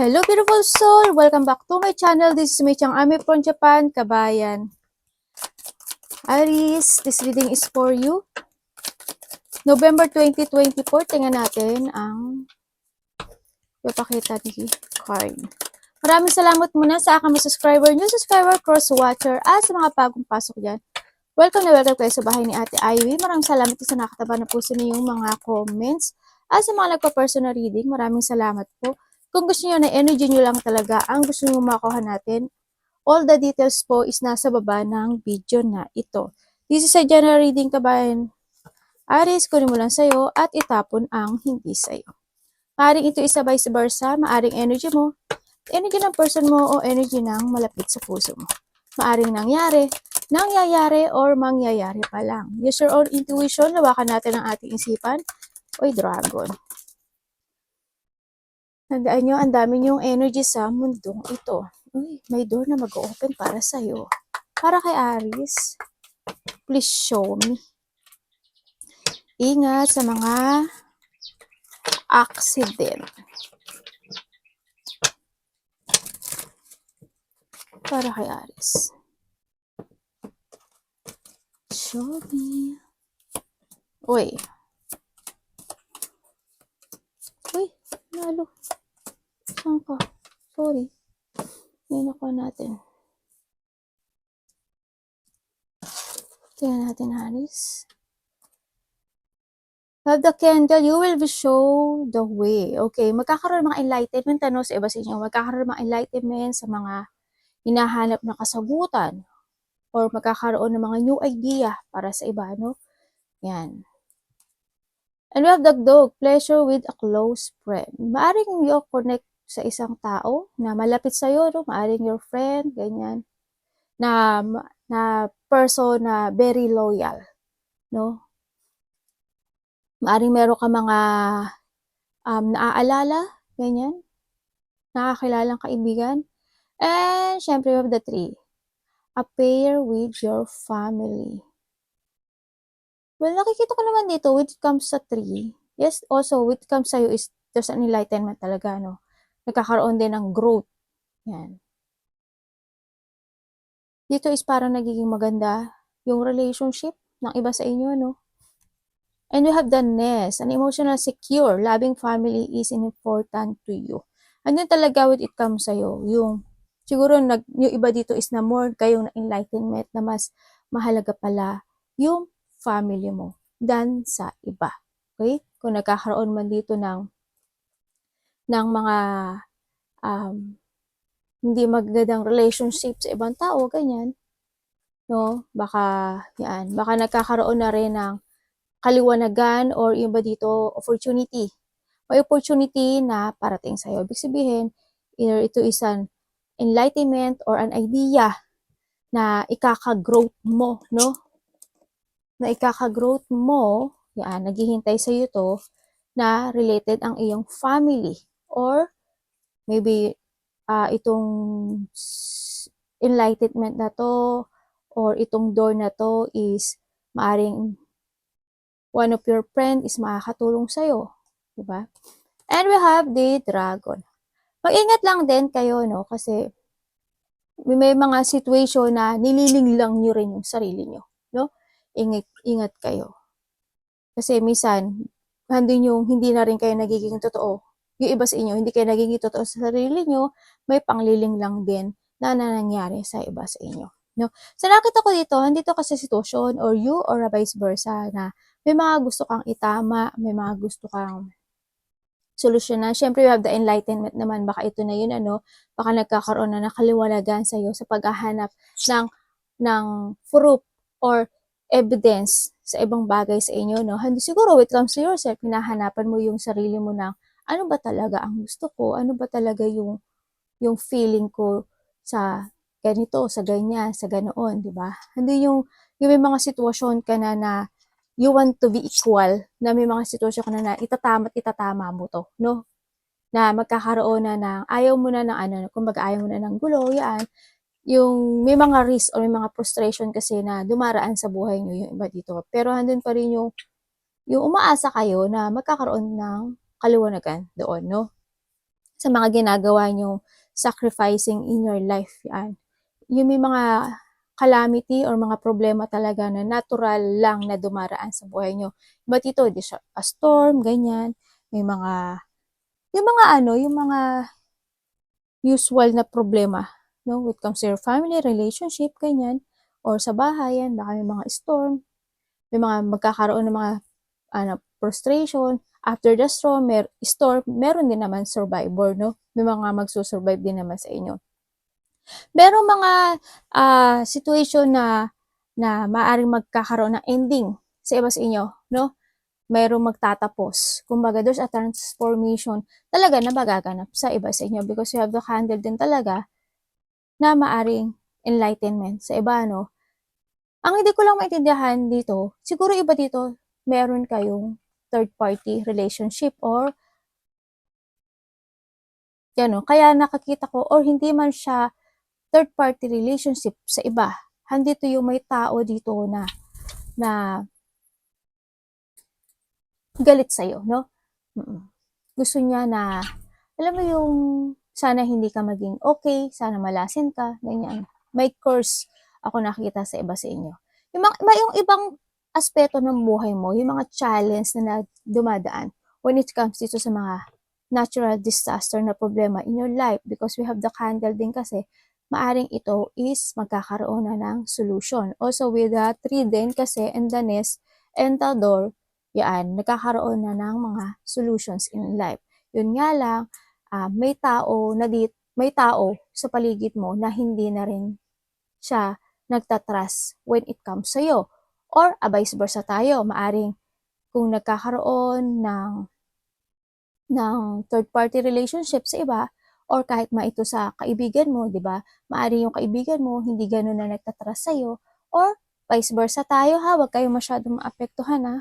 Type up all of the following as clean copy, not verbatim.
Hello beautiful soul! Welcome back to my channel. This is Mei Chang Ami from Japan, Kabayan. Aries, this reading is for you. November 2024, tingnan natin ang ipapakita ni card. Maraming salamat muna sa aking mga subscriber, new subscriber, cross-watcher, at sa mga bagong pasok dyan. Welcome na welcome kayo sa bahay ni Ate Ivy. Maraming salamat sa nakataba na po sa inyong mga comments. At sa mga nagpa-personal reading, maraming salamat po. Kung gusto niyo na energy niyo lang talaga ang gusto niyo makuha natin, all the details po is nasa baba ng video na ito. This is a general reading, kabayan. Aries, kunin mo lang sa'yo at itapon ang hindi sa'yo. Maaring ito isa vice versa, maaring energy mo, energy ng person mo o energy ng malapit sa puso mo. Maaring nangyayari or mangyayari pa lang. Use your own intuition, lawakan natin ang ating isipan. Oy, dragon. Tandaan nyo, ang dami nyong energy sa mundong ito. Uy, may door na mag-open para sa'yo. Para kay Aries. Please show me. Ingat sa mga accident. Para kay Aries. Show me. Uy. Uy, lalo. Saan ka? Sorry. Yan ako natin. Tingnan natin, Aries. Have the candle, you will be show the way. Okay, magkakaroon ng mga enlightenment, ano, sa iba sa inyo. Magkakaroon ng mga enlightenment sa mga hinahanap na kasagutan. Or magkakaroon ng mga new idea para sa iba, no? Yan. And we have the dog, pleasure with a close friend. Maaring you connect sa isang tao na malapit sa'yo, no? Maaring your friend, ganyan. Na person na very loyal, no? Maaring meron ka mga naaalala, ganyan. Nakakilalang kaibigan. And syempre, we have the 3. A pair with your family. Well, nakikita ko naman dito, when it comes sa 3, yes, also, when it comes sa'yo is, there's an enlightenment talaga, no? Nagkakaroon din ng growth. Yan. Dito is parang nagiging maganda yung relationship ng iba sa inyo, no? And you have the nest, an emotional, secure, loving family is important to you. Ano talaga when it comes sa'yo, yung, siguro, yung iba dito is na more kayong na enlightenment na mas mahalaga pala yung family mo than sa iba. Okay? Kung nagkakaroon man dito ng mga hindi magandang relationship sa ibang tao, ganyan, no? Baka nagkakaroon na rin ng kaliwanagan or yung ba dito, opportunity. May opportunity na parating sa'yo. Ibig sabihin, either ito is an enlightenment or an idea na ikaka-growth mo, no? Na ikaka-growth mo, yan, naghihintay sa'yo to, na related ang iyong family. Or, maybe, itong enlightenment na to, or itong door na to is, maaring one of your friend is makakatulong sa'yo. Diba? And we have the dragon. Mag-ingat lang din kayo, no? Kasi may mga situation na nililing lang nyo rin yung sarili nyo, no? Ingat kayo. Kasi minsan, hindi na rin kayo nagiging totoo. Yung iba sa inyo, hindi kayo nagiging totoo sa sarili nyo, may pangliling lang din na nangyari sa iba sa inyo. No? So nakita ko dito, nandito kasi sitwasyon or you or vice versa na may mga gusto kang itama, may mga gusto kang solusyonan. Siyempre, you have the enlightenment naman. Baka ito na yun, ano, baka nagkakaroon na nakaliwanagan sa iyo sa paghahanap ng proof or evidence sa ibang bagay sa inyo, no? Siguro, when it comes to yourself, hinahanapan mo yung sarili mo ng ano ba talaga ang gusto ko? Ano ba talaga yung feeling ko sa ganito, sa ganyan, sa ganoon, di ba? Hindi yung may mga sitwasyon ka na you want to be equal, na may mga sitwasyon ka na itatama mo to, no? Na magkakaroon na ng, ayaw mo na ng ano, kumbaga ayaw mo na ng gulo, yan. Yung may mga risk o may mga frustration kasi na dumaraan sa buhay nyo yung iba dito. Pero handun pa rin yung umaasa kayo na magkakaroon ng kaliwanagan doon, no? sa mga ginagawa niyong sacrificing in your life. Yan. Yung may mga calamity or mga problema talaga na natural lang na dumaraan sa buhay niyo. But ito, a storm, ganyan. May mga, yung mga usual na problema, no? When it comes to your family, relationship, ganyan. Or sa bahay, yan, baka may mga storm, may mga magkakaroon ng mga frustration. After the storm, meron din naman survivor, no? May mga magsusurvive din naman sa inyo. Merong mga situation na maaring magkakaroon ng ending sa iba sa inyo, no? Merong magtatapos. Kumbaga, there's a transformation talaga na magaganap sa iba sa inyo because you have the candle din talaga na maaring enlightenment sa iba, no? Ang hindi ko lang maintindihan dito, siguro iba dito, meron kayong third-party relationship or gano'n. Kaya nakakita ko or hindi man siya third-party relationship sa iba. Handito yung may tao dito na galit sa'yo, no? Gusto niya na, alam mo yung sana hindi ka maging okay, sana malasin ka, ganyan. May curse ako nakita sa iba sa inyo. Yung ibang aspeto ng buhay mo, yung mga challenge na dumadaan when it comes dito sa mga natural disaster na problema in your life because we have the candle din kasi maaring ito is magkakaroon na ng solution. Also with the 3 din kasi and the nest and the door, yan, nagkakaroon na ng mga solutions in life. Yun nga lang, may tao sa paligid mo na hindi na rin siya nagtatrust when it comes sa'yo. Or vice versa tayo, maaring kung nagkakaroon ng third-party relationship sa iba, or kahit ito sa kaibigan mo, di ba? Maaring yung kaibigan mo, hindi ganun na nagtatrust sa'yo, or vice versa tayo ha, huwag kayo masyadong maapektuhan ha.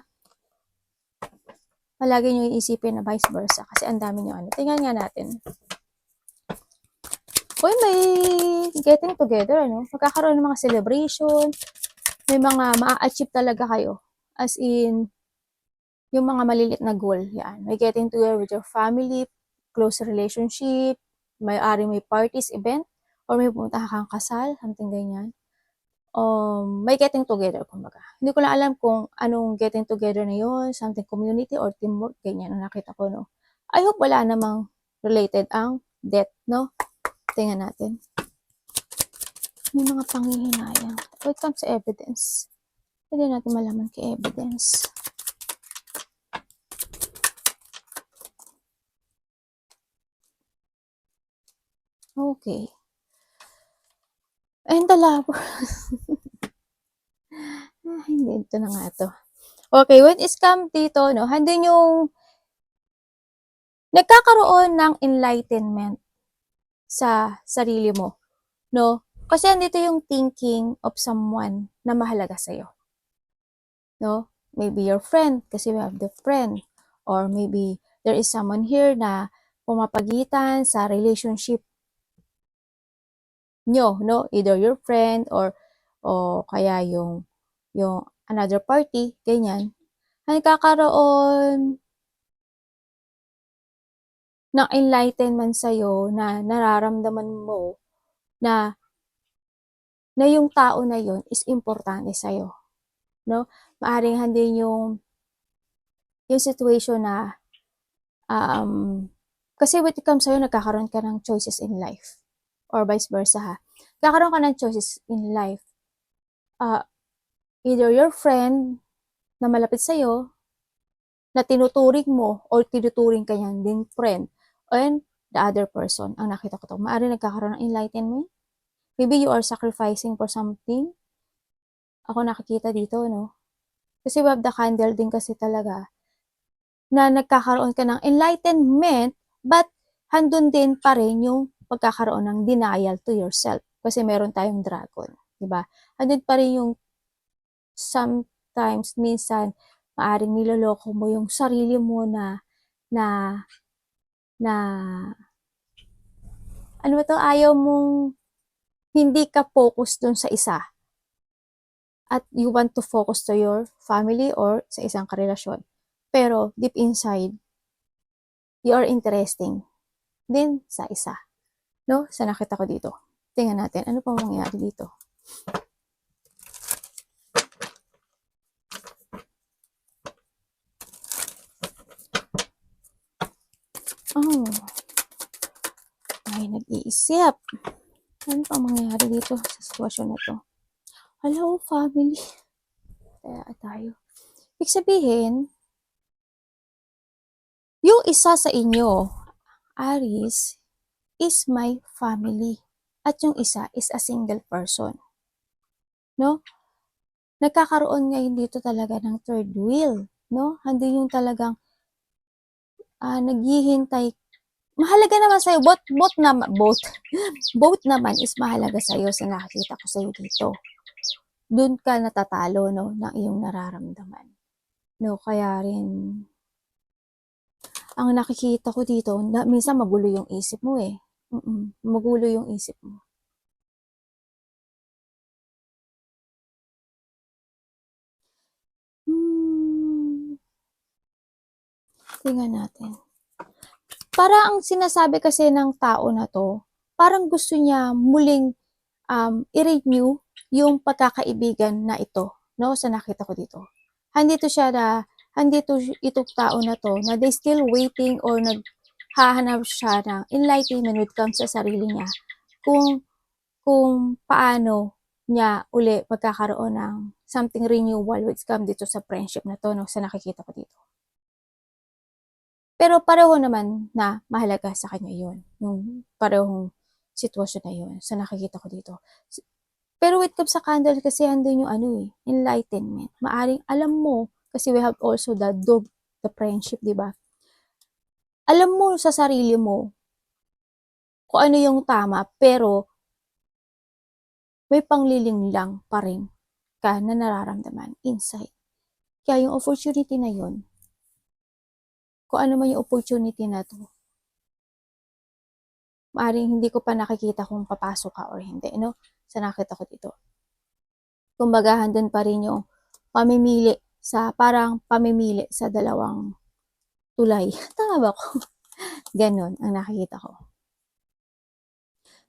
Palagi nyo iisipin na vice versa kasi ang dami nyo Tingnan nga natin. Uy, may getting together, ano? Magkakaroon ng mga celebration, may mga ma-achieve talaga kayo. As in, yung mga malilit na goal, yan. May getting together with your family, close relationship, may parties, event, or may pumunta kang kasal, something ganyan. May getting together, kumbaga. Hindi ko lang alam kung anong getting together na yun, something community or teamwork, ganyan ang nakita ko, no? I hope wala namang related ang death, no? Tingnan natin. May mga panghihinayang. When it comes to evidence, pwede natin malaman kay evidence. Okay. And the lover. Hindi, ito na nga ito. Okay, when it comes dito, no, handin yung nagkakaroon ng enlightenment sa sarili mo, no? Kasi andito yung thinking of someone na mahalaga sa'yo. No? Maybe your friend, kasi we have the friend. Or maybe there is someone here na pumapagitan sa relationship nyo, no? Either your friend or kaya yung another party, ganyan. Nagkakaroon ng enlightenment sa'yo na nararamdaman mo na yung tao na yon is importante sa'yo. No? Maaring handin yung situation na kasi when it comes sa'yo, nagkakaroon ka ng choices in life. Or vice versa ha. Nagkakaroon ka ng choices in life. Either your friend na malapit sa'yo, na tinuturing mo or tinuturing ka niyan din friend, and the other person. Ang nakita ko to. Maaring nagkakaroon ng enlightenment. Maybe you are sacrificing for something. Ako nakikita dito, no? Kasi we have the candle din kasi talaga na nagkakaroon ka ng enlightenment but handun din pa rin yung pagkakaroon ng denial to yourself. Kasi meron tayong dragon. Diba? Handun pa rin yung sometimes, minsan, maaring niloloko mo yung sarili mo na ano ba to, ayaw mong hindi ka focus dun sa isa. At you want to focus to your family or sa isang karelasyon. Pero deep inside, you are interesting. din sa isa. No? Sa nakita ko dito. Tingnan natin, ano pa mangyayari dito? Oh, ay nag-iisip. Ano pa mangyayari dito sa sitwasyon na to? Hello, family. Kaya tayo. Ibig sabihin, yung isa sa inyo, Aries, is my family. At yung isa is a single person. No? Nagkakaroon ngayon dito talaga ng third wheel. No? Hindi yung talagang naghihintay. Mahalaga naman sa'yo, both naman is mahalaga sa'yo sa nakikita ko sa'yo dito. Doon ka natatalo, no, ng iyong nararamdaman. No, kaya rin, ang nakikita ko dito, minsan magulo yung isip mo eh. Magulo yung isip mo. Tingnan natin. Para ang sinasabi kasi ng tao na to, parang gusto niya muling i-renew yung pagkakaibigan na ito, no, sa nakita ko dito. Handito itong tao na to, na they still waiting or naghahanap siya ng enlightenment when it comes sa sarili niya. Kung paano niya uli magkakaroon ng something renewal which come dito sa friendship na to, no, sa nakikita ko dito. Pero pareho naman na mahalaga sa kanya yun. Yung parehong sitwasyon na yun sa nakikita ko dito. Pero with comes sa candle kasi andun yung enlightenment. Maaring alam mo, kasi we have also the dog, the friendship, di ba? Alam mo sa sarili mo kung ano yung tama, pero may pangliling lang pa rin ka na nararamdaman inside. Kaya yung opportunity na yun, kung ano man yung opportunity na to, maaring hindi ko pa nakikita kung papasok ka or hindi, no? Sa nakita ko dito. Kumbaga, handun pa rin yung parang pamimili sa dalawang tulay. Tama ba ko? Ganon ang nakikita ko.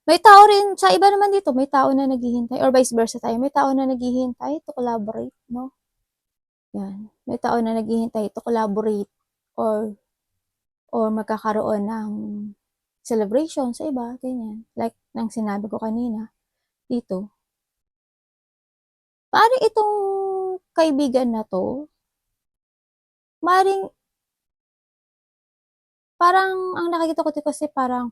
May tao rin, sa iba naman dito, may tao na naghihintay, or vice versa tayo, may tao na naghihintay to collaborate, no? Yan. May tao na naghihintay to collaborate or magkakaroon ng celebration sa iba, ganyan. Like nang sinabi ko kanina, dito. Parang itong kaibigan na to, parang ang nakikita ko dito kasi parang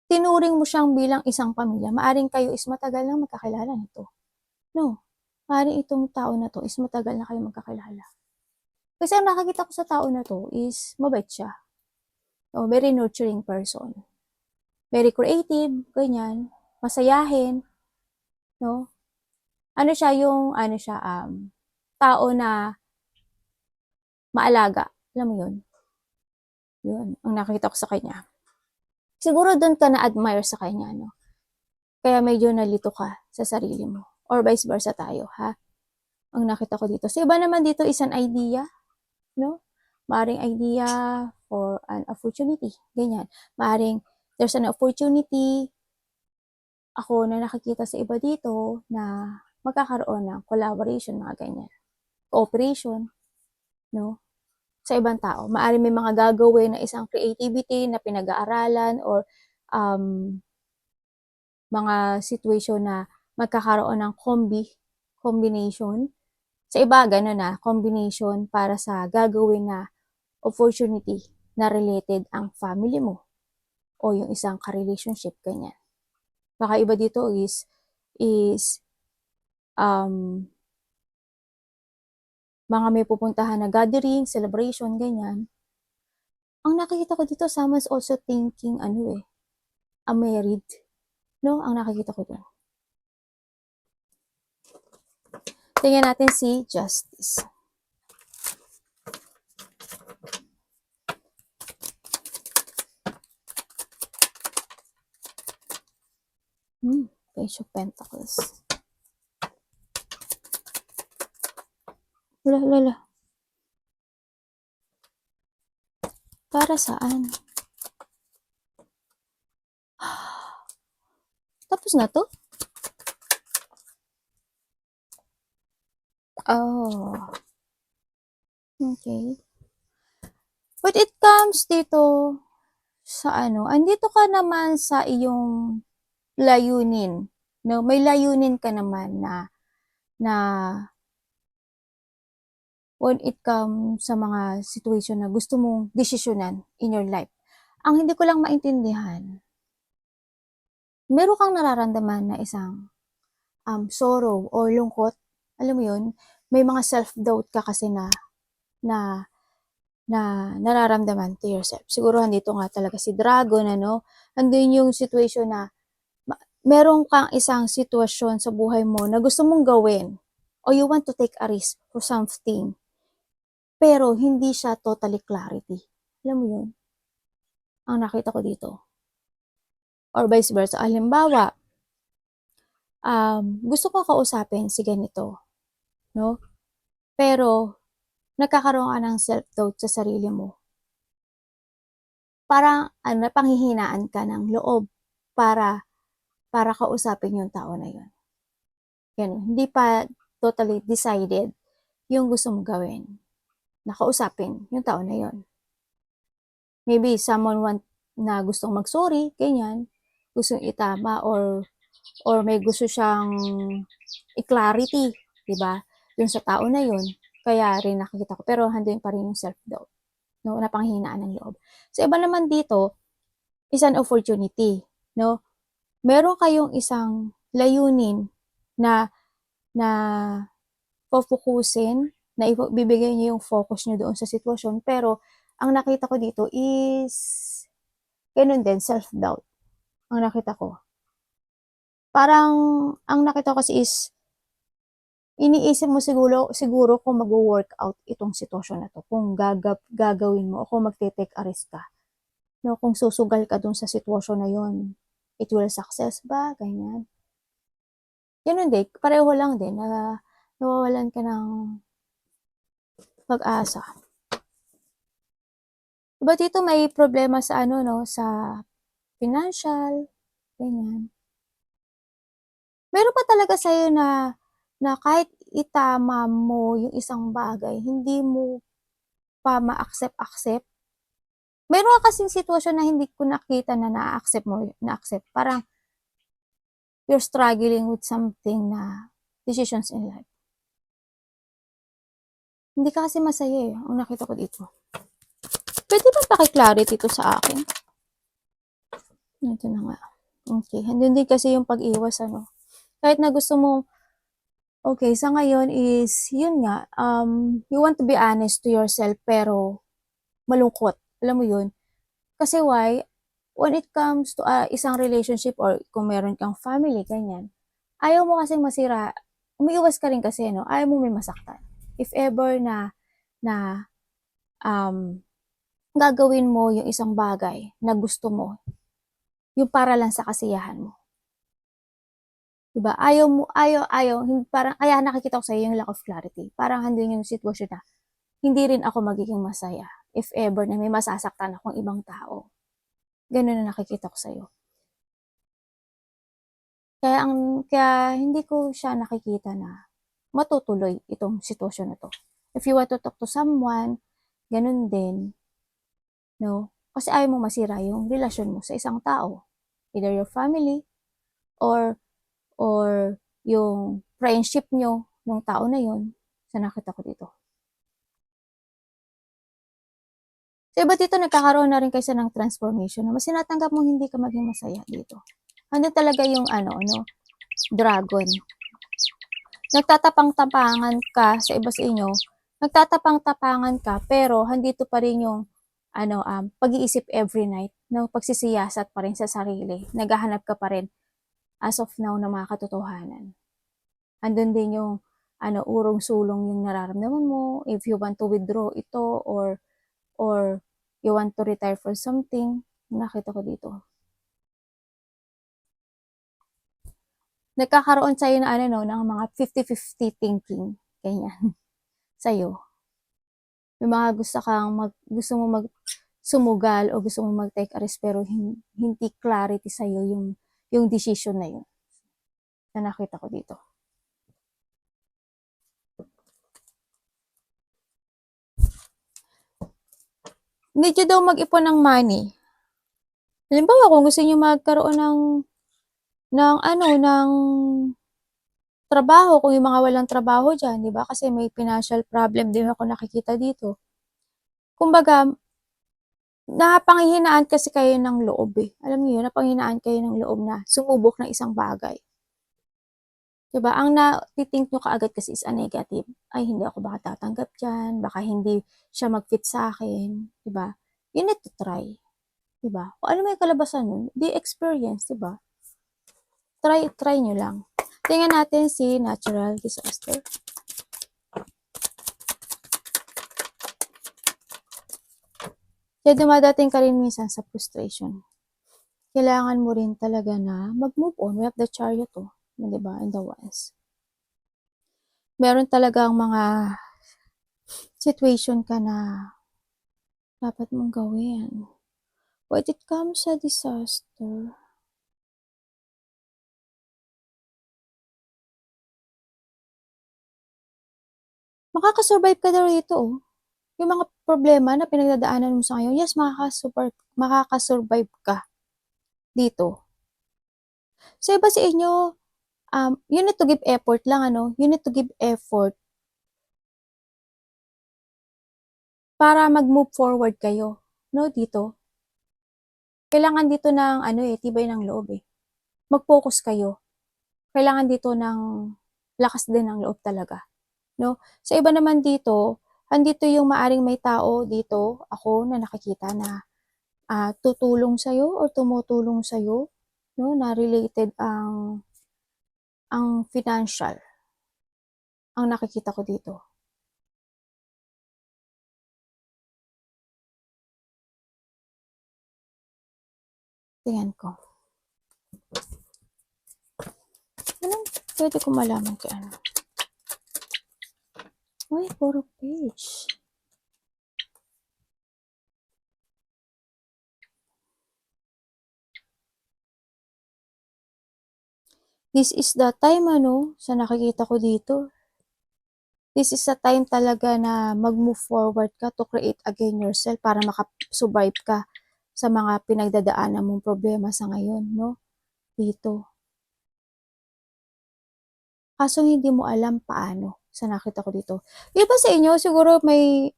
tinuring mo siyang bilang isang pamilya. Maaring kayo is matagal na magkakilala nito. No. Maaring itong tao na to is matagal na kayo magkakilala. Kasi ang nakikita ko sa tao na to is mabait siya. So, very nurturing person. Very creative, ganyan. Masayahin. No? Tao na maalaga. Alam mo yun? Yun, ang nakita ko sa kanya. Siguro doon ka na-admire sa kanya, no? Kaya medyo nalito ka sa sarili mo. Or vice versa tayo, ha? Ang nakita ko dito. Sa iba naman dito is an idea, no? Maaring idea for an opportunity. Ganyan. Maaring there's an opportunity ako na nakikita sa iba dito na magkakaroon ng collaboration, mga ganyan. Cooperation, no? Sa ibang tao. Maaring may mga gagawin na isang creativity na pinag-aaralan or mga situation na magkakaroon ng combination. Sa iba, gano'n na, combination para sa gagawin na opportunity na related ang family mo o yung isang ka-relationship, ganyan. Baka iba dito is mga may pupuntahan na gathering, celebration, ganyan. Ang nakikita ko dito, someone's also thinking, a married. No? Ang nakikita ko dun. Tingnan natin si Justice. Page of Pentacles. Lala. Para saan? Tapos na to? Oh. Okay. But it comes dito sa ano, andito ka naman sa iyong layunin, no? May layunin ka naman na when it comes sa mga situation na gusto mong desisyonan in your life. Ang hindi ko lang maintindihan, meron kang nararamdaman na isang sorrow or lungkot. Alam mo yun, may mga self-doubt ka kasi na, na nararamdaman to yourself. Siguro andito nga talaga si Dragon, ano? Andun yung situation na meron kang isang sitwasyon sa buhay mo na gusto mong gawin or you want to take a risk for something pero hindi siya totally clarity. Alam mo yun? Ang nakita ko dito. Or vice versa. Halimbawa, gusto ko kausapin si ganito, no? Pero, nagkakaroon ka ng self-doubt sa sarili mo. Parang, panghihinaan ka ng loob para kausapin yung tao na yun. Yan. Hindi pa totally decided yung gusto mong gawin. Nakausapin yung tao na yun. Maybe someone want na gustong mag-sorry, ganyan. Gustong itama or may gusto siyang i-clarity, di ba? Yung sa tao na yun. Kaya rin nakikita ko. Pero handun pa rin yung self-doubt. No? Napanghinaan ng loob. So, iba naman dito, is an opportunity. No? Meron kayong isang layunin na focusin, na ibibigay niyo yung focus niyo doon sa sitwasyon. Pero, ang nakita ko dito is, ganun din, self-doubt. Ang nakita ko. Parang, ang nakita ko kasi is, iniisip mo siguro kung mag-workout itong sitwasyon na to. Kung gagawin mo o kung magte-take a risk ka. No, kung susugal ka dun sa sitwasyon na yon, it will success ba? Ganyan. Ganun din, pareho lang din na nawawalan ka ng pag-asa. Diba dito may problema sa ano, no, sa financial, ganyan. Meron pa talaga sa'yo na kahit itama mo yung isang bagay, hindi mo pa ma-accept. Meron ka kasing sitwasyon na hindi ko nakita na na-accept mo, na-accept. Parang you're struggling with something na decisions in life. Hindi ka kasi masaya eh, ang nakita ko dito. Pwede ba paki-clarity ito sa akin? Ito na nga. Okay, andun din kasi yung pag-iwas, ano. Kahit na gusto mo, okay, sa ngayon is, yun nga, you want to be honest to yourself, pero malungkot. Alam mo yun? Kasi why? When it comes to isang relationship or kung meron kang family, ganyan, ayaw mo kasing masira, umiiwas ka rin kasi, no? Ayaw mo may masaktan. If ever na gagawin mo yung isang bagay na gusto mo, yung para lang sa kasiyahan mo. Diba? Ayaw, parang, kaya nakikita ko sa iyo yung lack of clarity. Parang handun yung sitwasyon na, hindi rin ako magiging masaya if ever na may masasaktan akong ibang tao. Ganun na nakikita ko sa iyo. Kaya hindi ko siya nakikita na matutuloy itong sitwasyon na to. If you want to talk to someone, ganun din, no? Kasi ayaw mo masira yung relasyon mo sa isang tao. Either your family, or yung friendship nyo ng tao na yun, sa nakita ko dito. So, iba dito nagkakaroon na rin kasi ng transformation na mas sinatanggap mong hindi ka maging masaya dito. Handa talaga yung dragon. Nagtatapang-tapangan ka sa iba sa inyo, nagtatapang-tapangan ka, pero handito pa rin yung pag-iisip every night, no? Pagsisiyasat pa rin sa sarili, naghahanap ka pa rin as of now ng mga katotohanan. Andun din yung urong-sulong yung nararamdaman mo, if you want to withdraw ito or you want to retire for something, nakita ko dito. Nagkakaroon sa'yo na ng mga 50-50 thinking, ganyan, sa'yo. May mga gusto mo sumugal o gusto mong mag-take a risk pero hindi clarity sa'yo yung decision na yun. Na nakita ko dito. Need nyo daw mag-ipon ng money. Halimbawa, kung gusto nyo magkaroon ng trabaho, kung yung mga walang trabaho dyan, di ba? Kasi may financial problem din ako nakikita dito. Kumbaga, napanghihinaan kasi kayo ng loob eh. Alam niyo yun, napanghihinaan kayo ng loob na sumubok ng isang bagay. Diba? Ang natitink nyo kaagad kasi is a negative. Ay, hindi ako baka tatanggap dyan, baka hindi siya mag-fit sa akin. Diba? You need to try. Diba? O ano may kalabasan nun? The experience, diba? Try nyo lang. Tingnan natin si natural disaster. Kaya dumadating ka rin minsan sa frustration. Kailangan mo rin talaga na mag-move on. We have the chariot to. Diba? And the wands. Meron talagang mga situation ka na dapat mong gawin. When it comes sa disaster, makakasurvive ka daw rito, oh. Yung mga problema na pinagdadaanan mo sa ngayon, yes, makakasurvive ka dito. So, iba sa inyo, you need to give effort lang, ano? You need to give effort para mag-move forward kayo, no, dito. Kailangan dito ng, tibay ng loob, eh. Mag-focus kayo. Kailangan dito ng lakas din ng loob talaga, no? Sa iba naman dito, andito yung maaring may tao dito, ako na nakikita na tutulong sa'yo or tumutulong sa'yo, no, na related ang financial, ang nakikita ko dito. Tingnan ko. Anong pwede ko malaman kay ano? Uy, puro page. This is the time, sa nakikita ko dito. This is the time talaga na mag-move forward ka to create again yourself para makasurvive ka sa mga pinagdadaanan mong problema sa ngayon, no? Dito. Kaso hindi mo alam paano sa nakita ko dito. Iba sa inyo, siguro may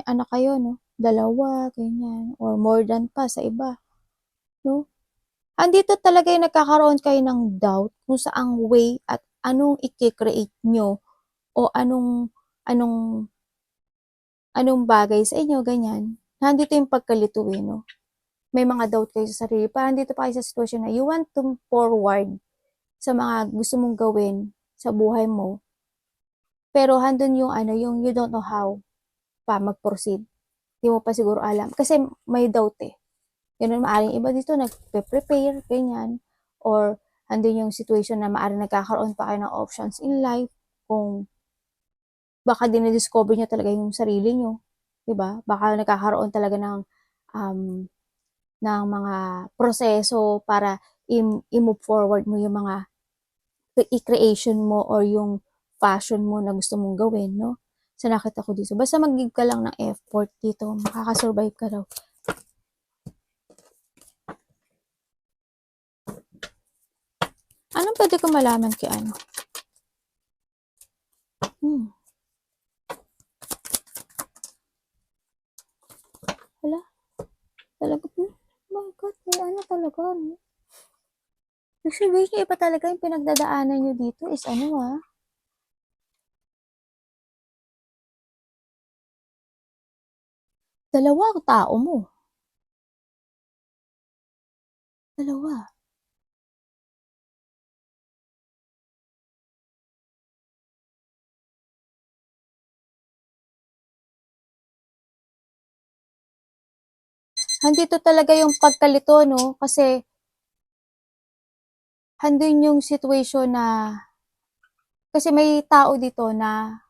anak kayo, no? 2, ganyan. Or more than pa sa iba, no? Andito talaga yung nagkakaroon kayo ng doubt kung saang way at anong i-create nyo o anong bagay sa inyo, ganyan. Nandito yung pagkalito, no? May mga doubt kayo sa sarili. Parang dito pa kayo sa sitwasyon na you want to forward sa mga gusto mong gawin sa buhay mo. Pero handun yung yung you don't know how pa mag-proceed. Hindi mo pa siguro alam. Kasi may doubt eh. Ganun, maaring iba dito nagpe-prepare, ganyan. Or handun yung situation na maaring nagkakaroon pa kayo ng options in life. Kung baka dinidiscover nyo talaga yung sarili nyo. Diba? Baka nagkakaroon talaga ng mga proseso para i-move forward mo yung mga i-creation mo or yung passion mo na gusto mong gawin, no? Sa nakita ko dito. Basta mag-give ka lang ng effort dito, makakasurvive ka daw. Anong pwede ko malaman kay ano? Wala. Talaga po. Oh my God, may ano talaga, no? Usually, iba talaga yung pinagdadaanan nyo dito is dalawa ang tao mo. Dalawa. Handito talaga yung pagkalito, no? Kasi handun yung situation na kasi may tao dito na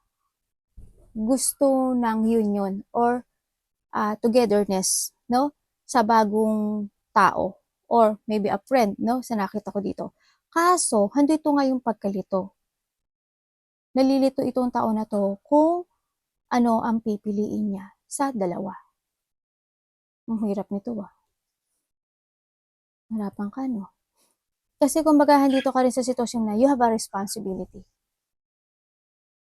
gusto ng union or togetherness. no, sa bagong tao or maybe a friend, no, sa nakita ko dito. Kaso, handito nga yung pagkalito. Nalilito itong tao na 'to kung ano ang pipiliin niya sa dalawa. Ang hirap nito, Nahirapan ka 'no? Kasi kumbaga handito ka rin sa sitwasyon na you have a responsibility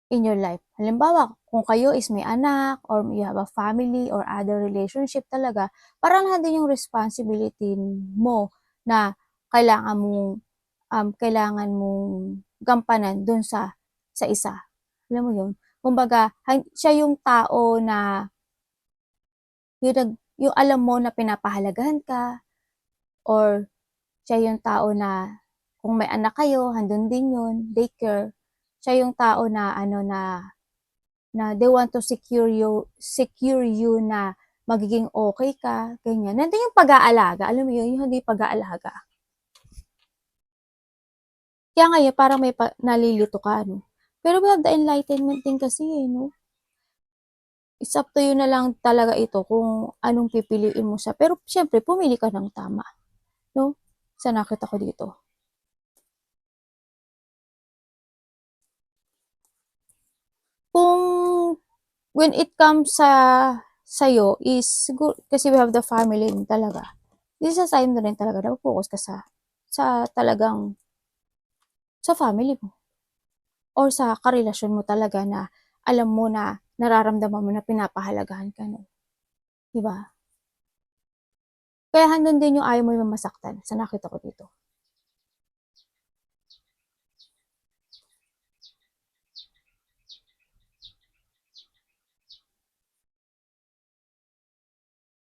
in your life. Halimbawa, kung kayo is may anak or you have a family or other relationship talaga, parang nandun yung responsibility mo na kailangan mong gampanan dun sa isa. Alam mo yun? Kumbaga, siya yung tao na yung alam mo na pinapahalagahan ka or siya yung tao na kung may anak kayo, handun din yun, daycare. Siya yung tao na ano na they want to secure you na magiging okay ka, ganyan. Nandun yung pag-aalaga, alam mo yun, yung hindi pag-aalaga. Kaya ngayon parang nalilito ka, no? Pero we have the enlightenment din kasi, no? It's up to you na lang talaga ito kung anong pipiliin mo siya. Pero syempre, pumili ka ng tama, no? Sa nakita ko dito. Kung when it comes sa'yo is siguro kasi we have the family din talaga. This is a sign na rin talaga na focus ka sa talagang sa family mo or sa karelasyon mo talaga na alam mo na nararamdaman mo na pinapahalagahan ka nun, 'di ba? Kaya handun din yung ayaw mo yung masaktan sa nakita ko dito.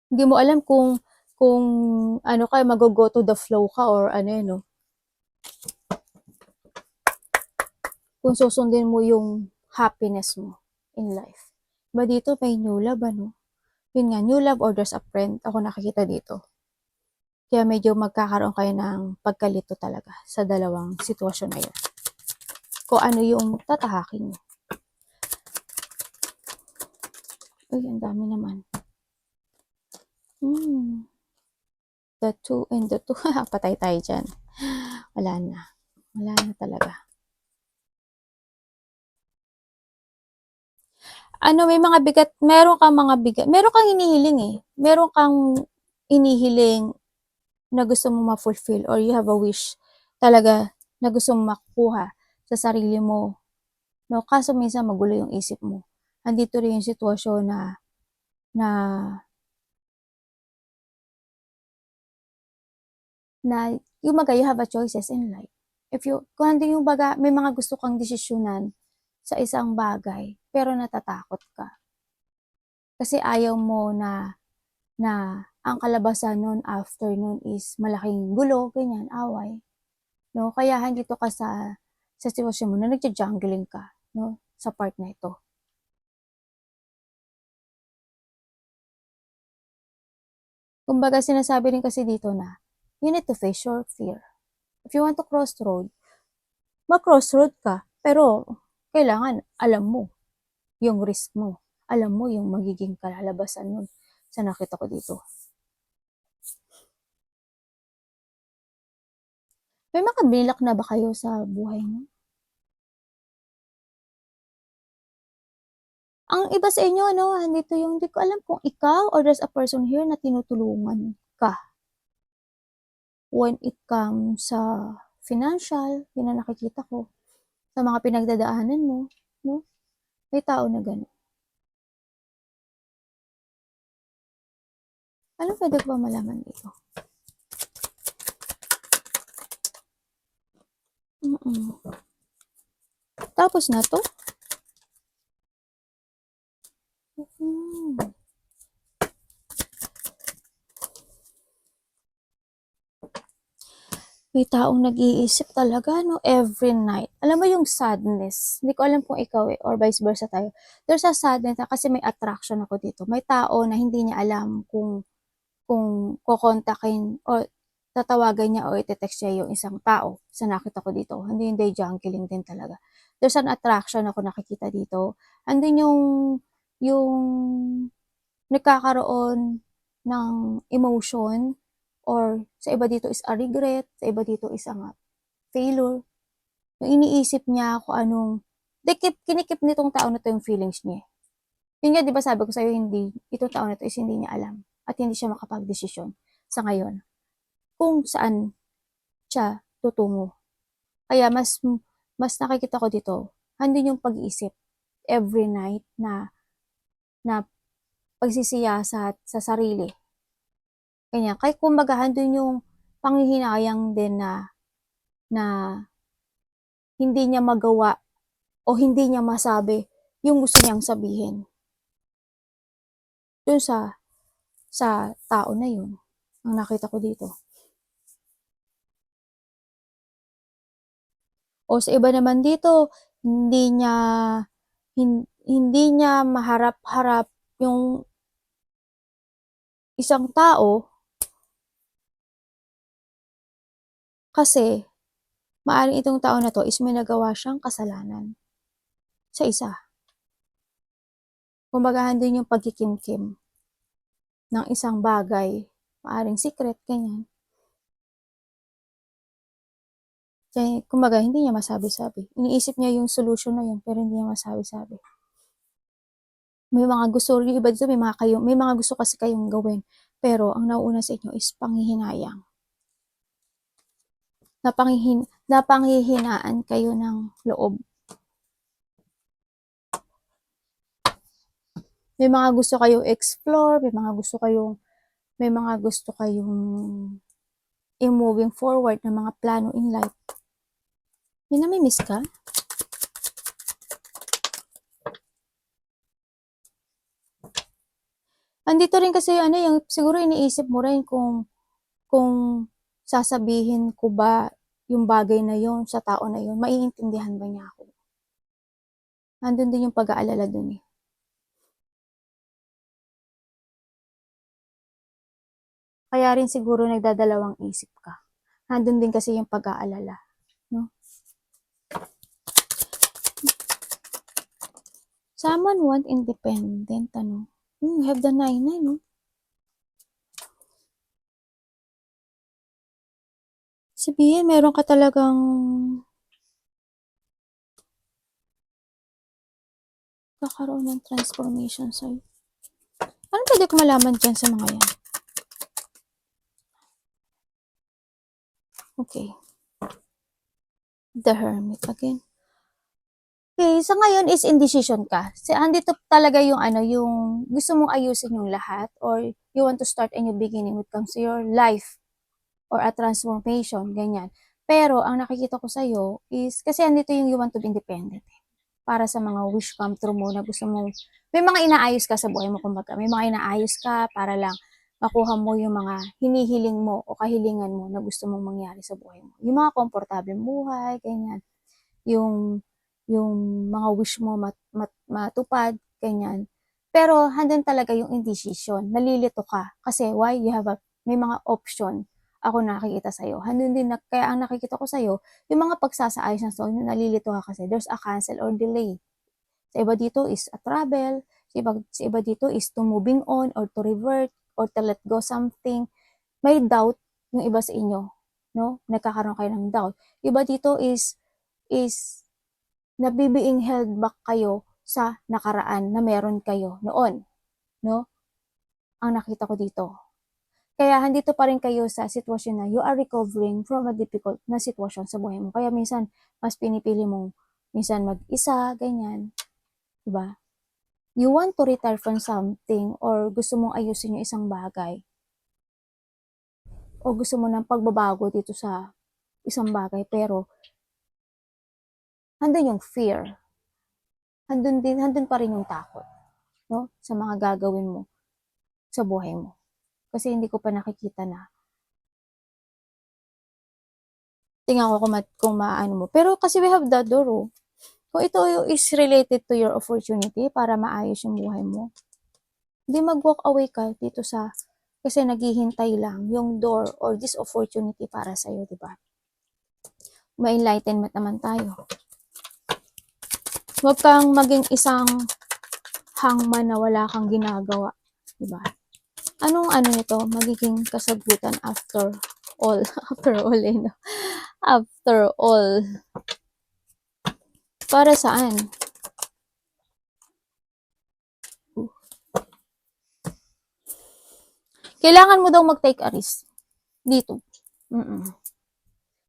Hindi mo alam kung ano ka go to the flow ka or ano yun 'no, kung susundin mo yung happiness mo in life. Iba dito may new love ano, yun nga new love or there's a friend ako nakikita dito. Kaya medyo magkakaroon kayo ng pagkalito talaga sa dalawang sitwasyon na yun. Kung ano yung tatahakin niyo. Uy, ang dami naman. The two and the two. Patay tayo dyan. Wala na. Wala na talaga. Ano, may mga bigat, meron kang inihiling eh. Meron kang inihiling na gusto mo ma-fulfill or you have a wish talaga na gusto mo makukuha sa sarili mo. No, kaso minsan magulo yung isip mo. Andito rin yung sitwasyon na yung baga you have a choices in life. Kung hindi yung baga, may mga gusto kang desisyonan sa isang bagay, pero natatakot ka. Kasi ayaw mo na ang kalabasan nun after nun is malaking gulo, ganyan, away. No? Kaya handito ka sa sitwasyon mo na nagja-jungling ka, no? Sa part na ito. Kumbaga sinasabi rin kasi dito na you need to face your fear. If you want to crossroad, mag-crossroad ka, pero kailangan alam mo yung risk mo. Alam mo yung magiging kalalabasan nun sa nakita ko dito. May makabilak na ba kayo sa buhay mo? Ang iba sa inyo, ano, andito yung, di ko alam kung ikaw or there's a person here na tinutulungan ka. When it comes sa financial, yun na nakikita ko. Sa mga pinagdadaanan mo, no? May tao na gano'n. Ano pwede ko ba malaman dito? Tapos na to? May taong nag-iisip talaga, no, every night. Alam mo yung sadness, hindi ko alam kung ikaw or vice versa tayo. There's a sadness na kasi may attraction ako dito. May tao na hindi niya alam kung kokontakin o tatawagan niya o ite-text niya yung isang tao sa nakita ko dito. Hindi yung day-jungling din talaga. There's an attraction ako nakikita dito. Andun yung nagkakaroon ng emotion, or sa iba dito is a regret, sa iba dito is a failure. Yung iniisip niya kung anong, kinikip nitong tao na to yung feelings niya. Yun nga, di ba sabi ko sa'yo, hindi, itong tao na to is hindi niya alam at hindi siya makapag-desisyon sa ngayon kung saan siya tutungo. Kaya mas nakikita ko dito, handun yung pag-iisip every night na pagsisiyasat sa sarili. Kanya, kaya kumbaga handun yung panghihinayang din na hindi niya magawa o hindi niya masabi yung gusto niyang sabihin. Dun sa tao na yun, ang nakita ko dito. O sa iba naman dito, hindi niya maharap-harap yung isang tao kasi maaaring itong tao na to is may nagawa siyang kasalanan sa isa. Kumbaga handun yung pagkikimkim ng isang bagay, maaaring secret, ganyan. Kaya, kumbaga, hindi niya masabi-sabi. Iniisip niya yung solution na yun, pero hindi niya masabi-sabi. May mga gusto, yung iba dito, may mga gusto kasi kayong gawin, pero ang nauuna sa inyo is panghihinayang. Napanghihinaan kayo ng loob. May mga gusto kayong explore, may mga gusto kayong i-moving forward na mga plano in life. May nami-miss ka? Andito rin kasi yung siguro iniisip mo rin kung sasabihin ko ba yung bagay na yun sa tao na yun, maiintindihan ba niya ako? Nandun din yung pag-aalala dun eh. Kaya rin siguro nagdadalawang isip ka. Nandun din kasi yung pag-aalala, no? Someone want independent, ano? We have the 9-9, no? Sabihin, meron ka talagang kakaroon ng transformation sa'yo. Ano pwede ko malaman dyan sa mga yan? Okay. The Hermit again. Okay, sa ngayon is indecision ka. Andito talaga yung yung gusto mong ayusin yung lahat, or you want to start a new beginning when it comes to your life or a transformation, ganyan. Pero ang nakikita ko sa'yo is, kasi andito yung you want to be independent. Para sa mga wish come true mo na gusto mong, may mga inaayos ka sa buhay mo, kumbaga. May mga inaayos ka para lang makuha mo yung mga hinihiling mo o kahilingan mo na gusto mong mangyari sa buhay mo. Yung mga komportableng buhay, ganyan. Yung mga wish mo matupad, ganyan. Pero handun talaga yung indecision. Nalilito ka. Kasi why? May mga option ako nakikita sa'yo. Handun din, kaya ang nakikita ko sa'yo, yung mga pagsasaayos ng so, nalilito ka kasi there's a cancel or delay. Sa iba dito is a travel, sa iba dito is to moving on or to revert or to let go something. May doubt yung iba sa inyo, no? Nagkakaroon kayo ng doubt. Iba dito is nabibeing held back kayo sa nakaraan na meron kayo noon, no? Ang nakita ko dito. Kaya handito pa rin kayo sa sitwasyon na you are recovering from a difficult na sitwasyon sa buhay mo. Kaya minsan, mas pinipili mong minsan mag-isa, ganyan. Diba? You want to retire from something or gusto mong ayusin yung isang bagay. O gusto mo ng pagbabago dito sa isang bagay, pero handun yung fear. Handun pa rin yung takot, no? Sa mga gagawin mo sa buhay mo. Kasi hindi ko pa nakikita na tingnan ko kung maano mo. Pero kasi we have the door, oh. Kung ito is related to your opportunity para maayos yung buhay mo, hindi mag-walk away ka dito kasi naghihintay lang yung door or this opportunity para sa'yo, di ba? May enlightenment naman tayo. Huwag kang maging isang hangman na wala kang ginagawa, di ba? Anong ano nito, magiging kasagutan after all? After all, no? After all. Para saan? Kailangan mo daw mag-take a risk. Dito.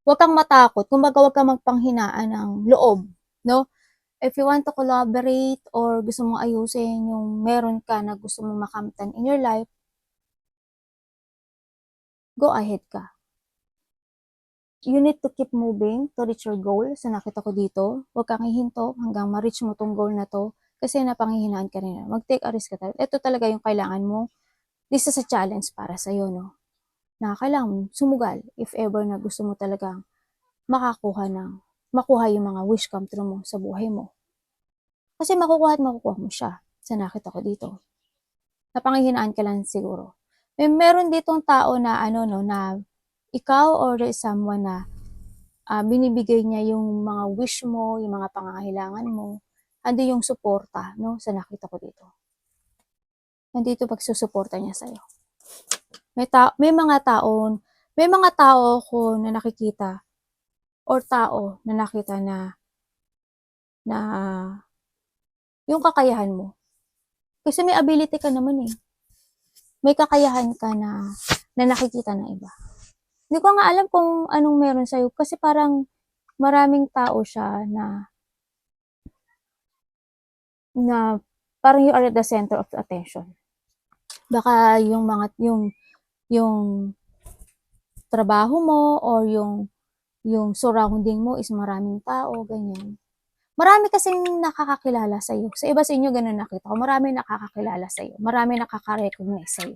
Huwag kang matakot. Kumbaga, huwag kang magpanghinaan ng loob. No? If you want to collaborate or gusto mong ayusin yung meron ka na gusto mong makamtan in your life, go ahead ka. You need to keep moving to reach your goal. Sa nakita ko dito, huwag kang hihinto hanggang ma-reach mo tong goal na to kasi napanghihinaan ka rin. Mag-take a risk ka talaga. Ito talaga yung kailangan mo. This is a challenge para sa'yo, no? Na kailangan mo sumugal if ever na gusto mo talagang makuha yung mga wish come true mo sa buhay mo. Kasi makukuha at makukuha mo siya. Sa nakita ko dito. Napanghihinaan ka lang siguro. Meron ditong tao na na ikaw or someone na binibigay niya yung mga wish mo, yung mga pangangailangan mo. Ando yung suporta, no? Sa nakita ko dito. Nandito pagsusuporta niya sa'yo. May mga tao ko na nakikita or tao na nakita na yung kakayahan mo. Kasi may ability ka naman eh. May kakayahan ka na nakikita ng iba. Hindi ko nga alam kung anong meron sa'yo kasi parang maraming tao siya na parang you are at the center of attention. Baka yung trabaho mo or yung surrounding mo is maraming tao, ganyan. Marami kasing nakakakilala sa'yo. Sa iba sa inyo, ganun nakita ko. Marami nakakakilala sa'yo. Marami nakaka-recognize sa'yo.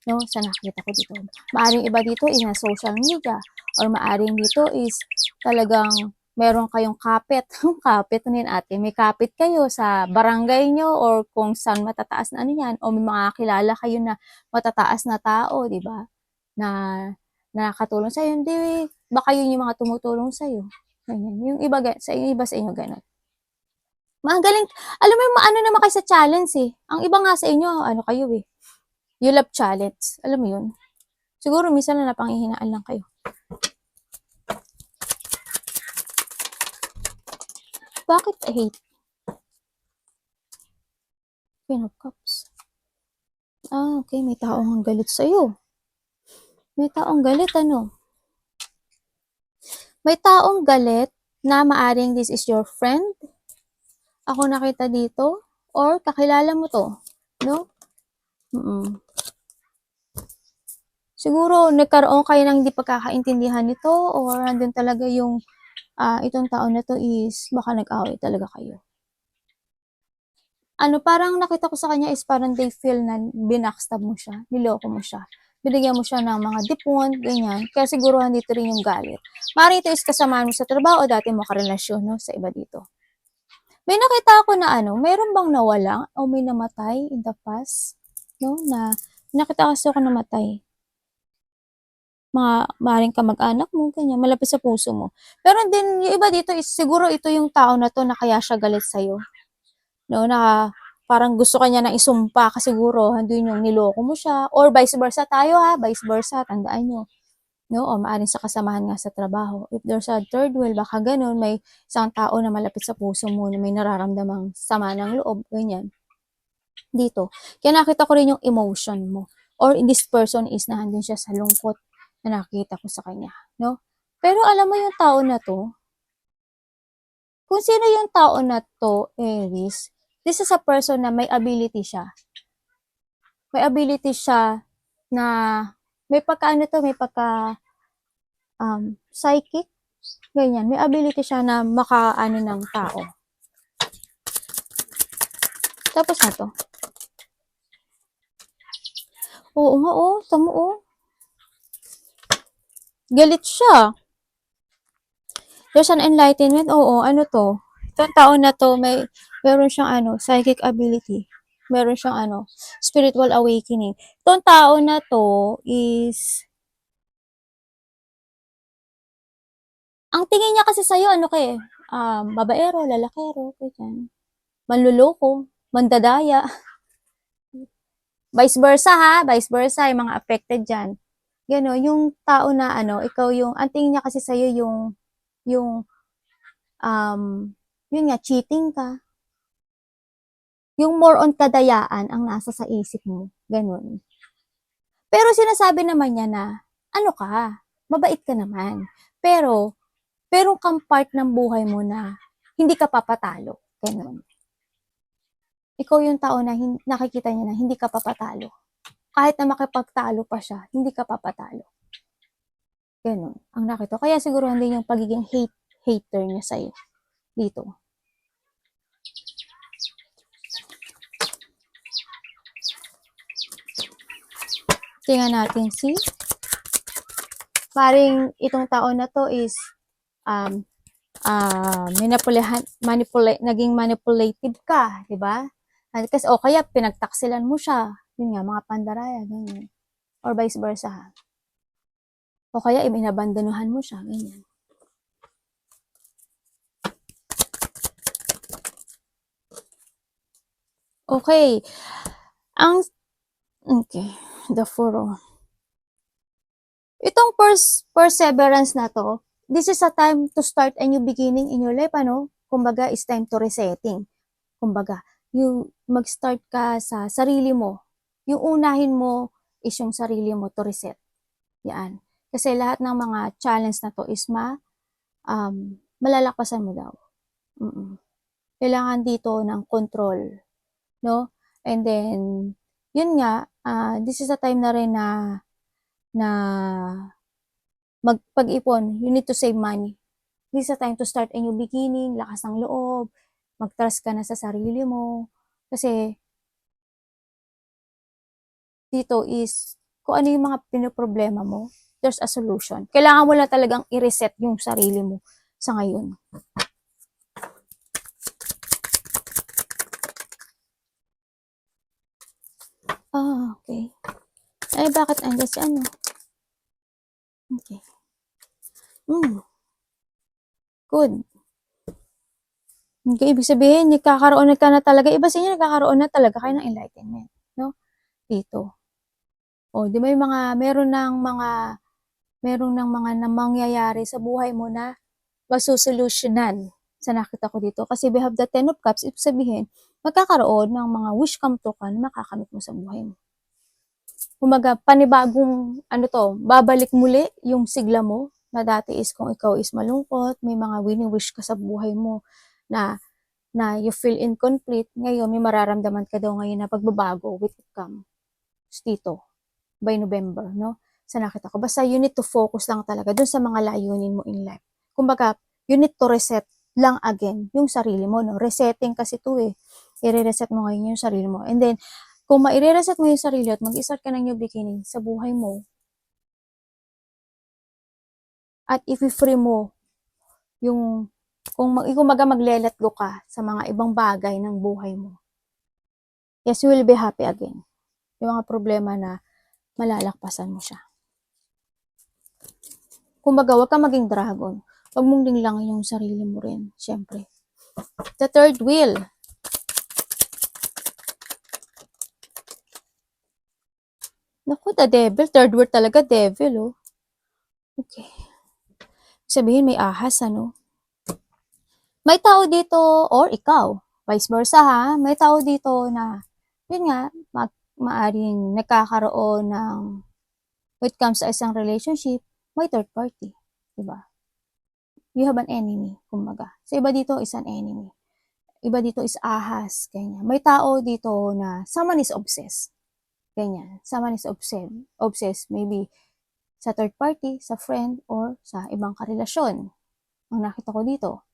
No? Sa nakita ko dito. Maaring iba dito is na social media or maaring dito is talagang meron kayong kapit. Kapit na ate. May kapit kayo sa barangay nyo or kung saan matataas na ano yan o may mga kilala kayo na matataas na tao, di ba? Na nakakatulong sa'yo. Hindi, baka yun yung mga tumutulong sa'yo. Ganyan. Yung iba sa inyo ganun. Magaling. Alam mo yung maano naman kayo sa challenge eh. Ang iba nga sa inyo, ano kayo eh. You love challenge. Alam mo yun? Siguro minsan na napanghihinaan lang kayo. Bakit I hate? Queen of Cups. Okay. May taong ang galit sa'yo. May taong galit, ano? May taong galit na maaring this is your friend. Ako nakita dito. Or kakilala mo to. No? Siguro nagkaroon kayo ng hindi pagkakaintindihan nito or nandun talaga yung itong tao na to is baka nag-away talaga kayo. Parang nakita ko sa kanya is parang they feel na binackstab mo siya, niloko mo siya. Binigyan mo siya ng mga dipon, ganyan. Kaya siguro nandito rin yung galit. Mari ito is kasama mo sa trabaho o dati mo karelasyon, no, sa iba dito. May nakita ako na meron bang nawala o may namatay in the past, no, na nakita kasi ako namatay. Maaaring kamag-anak mo, ganyan, malapit sa puso mo. Pero din, yung iba dito is siguro ito yung tao na to na kaya siya galit sa'yo. No, na parang gusto kanya na isumpa kasi siguro andun yung niloko mo siya or vice versa tayo vice versa, tandaan nyo. No, o maaring sa kasamahan nga sa trabaho. If there's a third wheel, baka ganun, may isang tao na malapit sa puso mo na may nararamdamang sama ng loob, ganyan. Dito. Kaya nakita ko rin yung emotion mo. Or this person is nandun siya sa lungkot na nakita ko sa kanya. No? Pero alam mo yung tao na to, kung sino yung tao na to, Aries, this is a person na may ability siya. May ability siya na may pagka psychic, ganyan. May ability siya na makaano ng tao. Tapos na to. Oo nga, tamo. Galit siya. There's an enlightenment. Oo, ano to? Itong tao na to, meron siyang psychic ability. Meron siyang spiritual awakening. Itong tao na to is, ang tingin niya kasi sa'yo, babaero, lalakero, ganyan. Manluloko, mandadaya. Vice versa ha, vice versa, yung mga affected dyan. Gano'n, yung tao na ikaw yung, ang tingin niya kasi sa'yo yung, yun nga, cheating ka. Yung more on kadayaan ang nasa sa isip mo, gano'n. Pero sinasabi naman niya na, ano ka, mabait ka naman. Pero, kang part ng buhay mo na hindi ka papatalo, gano'n. Ikaw yung tao na nakikita niya na hindi ka papatalo. Kahit na makipagtalo pa siya, hindi ka papatalo. Gano'n, ang nakita. Kaya siguro hindi yung pagiging hater niya sa'yo dito. Tingnan natin si paring itong tao na to is naging manipulative ka, di ba? Kasi o kaya pinagtaksilan mo siya, yun nga mga pandaraya, ganyan. Or vice versa. O kaya inabandonuhan mo siya, ganyan. Okay. Okay, the furrow. Itong perseverance na to, this is a time to start a new beginning in your life, Kumbaga, it's time to resetting. Kumbaga, yung mag-start ka sa sarili mo. Yung unahin mo is yung sarili mo to reset. Yan. Kasi lahat ng mga challenge na to is malalakpasan mo daw. Kailangan dito ng control, no? And then, yun nga, this is a time na rin na magpag-ipon. You need to save money. This is a time to start a new beginning, lakas ng loob, mag-trust ka na sa sarili mo. Kasi, dito is, kung ano yung mga pinoproblema mo, there's a solution. Kailangan mo lang talagang i-reset yung sarili mo sa ngayon. Okay. Ay, bakit andyan si ano? Okay. Good. Okay, ibig sabihin, nagkakaroon ka na talaga, iba sa inyo, nagkakaroon na talaga kayo ng enlightenment, no? Dito. O, di ba yung meron ng mga na mangyayari sa buhay mo na masusolusyonan sa nakita ko dito. Kasi we have the 10 of Cups, ibig sabihin, magkakaroon ng mga wish come true ka na makakamit mo sa buhay mo. Kumaga, panibagong, babalik muli yung sigla mo, na dati is kung ikaw is malungkot, may mga wini-wish ka sa buhay mo na you feel incomplete, ngayon may mararamdaman ka daw ngayon na pagbabago with it comes dito by November, no? Sa nakita ko. Basta you need to focus lang talaga dun sa mga layunin mo in life. Kumbaga, you need to reset lang again yung sarili mo, no? Resetting kasi to eh. I-reset mo ngayon yung sarili mo. And then, kung ma-reset mo yung sarili at mag-start ka ng new beginning sa buhay mo, at i-free mo yung, kung mag-let go ka sa mga ibang bagay ng buhay mo, yes, you will be happy again. Yung mga problema na malalakpasan mo siya. Kumbaga, wag ka maging dragon. Wag mong linlang yung sarili mo rin, syempre. The third wheel. Naku, the devil. Third wheel talaga, devil, oh. Okay. Sabihin, may ahas, May tao dito, or ikaw, vice versa ha, may tao dito na, yun nga, maaring nagkakaroon ng, when it comes sa isang relationship, may third party. Diba? You have an enemy, kumbaga. Sa iba dito is an enemy. Iba dito is ahas, ganyan. May tao dito na someone is obsessed. Ganyan. Someone is obsessed. Maybe sa third party, sa friend, or sa ibang karelasyon. Ang nakita ko dito.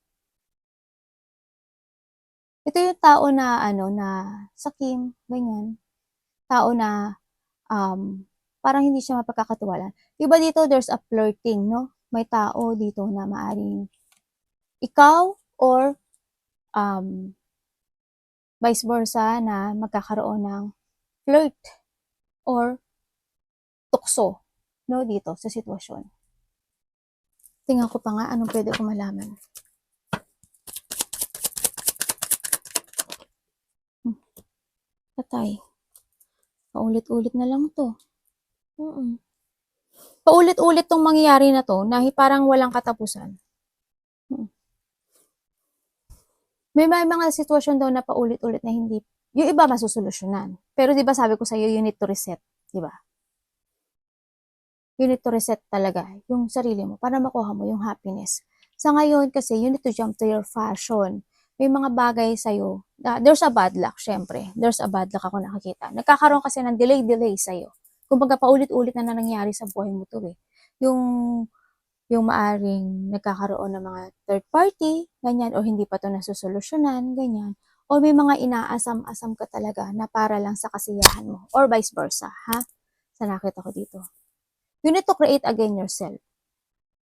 Ito yung tao na, na sakim, ganyan. Tao na, parang hindi siya mapagkakatiwalaan. Iba dito, there's a flirting, no? May tao dito na maaring ikaw or vice versa na magkakaroon ng flirt or tukso, no, dito sa sitwasyon. Tingnan ko pa nga anong pwede ko malaman. Patay. Paulit-ulit na lang 'to. Paulit-ulit 'tong mangyayari na 'to na parang walang katapusan. May mga sitwasyon daw na paulit-ulit na hindi yung iba masosolusyonan. Pero 'di ba sabi ko sa'yo, you need to reset, 'di ba? You need to reset talaga yung sarili mo para makuha mo yung happiness. Sa ngayon kasi, you need to jump to your fashion. May mga bagay sa'yo, there's a bad luck, syempre. There's a bad luck ako nakikita. Nagkakaroon kasi ng delay sa'yo. Kumbaga, paulit-ulit na nangyayari sa buhay mo to eh. Yung, yung maaring nagkakaroon ng mga third party, ganyan, o hindi pa to nasusolusyonan, ganyan. O may mga inaasam-asam ka talaga na para lang sa kasiyahan mo. Or vice versa, ha? Sa nakita ko dito. You need to create again yourself.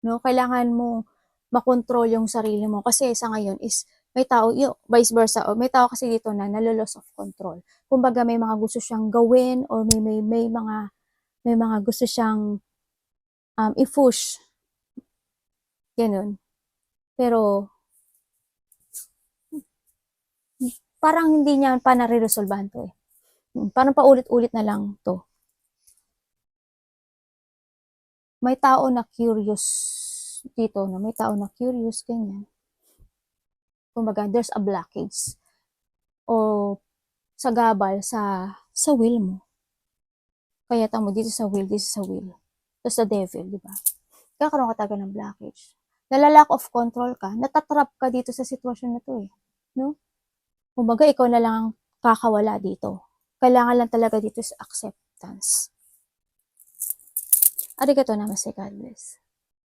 No? Kailangan mo makontrol yung sarili mo kasi sa ngayon is may tao, yung vice versa, o may tao kasi dito na nalo-loss of control. Kumbaga may mga gusto siyang gawin or may mga gusto siyang i-push. Ganun. Pero parang hindi niya pa nare-resolvehan to eh. Parang paulit-ulit na lang to. May tao na curious dito, no? May tao na curious, ganyan. Kumbaga, there's a blockage. O sagabal sa will mo. Kaya tamo dito sa will, dito sa will. Tapos sa devil, di ba? Kakaroon ka talaga ng blockage. Nala-lack of control ka, natatrap ka dito sa sitwasyon na to eh. No? Kumbaga, ikaw na lang ang kakawala dito. Kailangan lang talaga dito sa acceptance. Arigato namaste, God bless.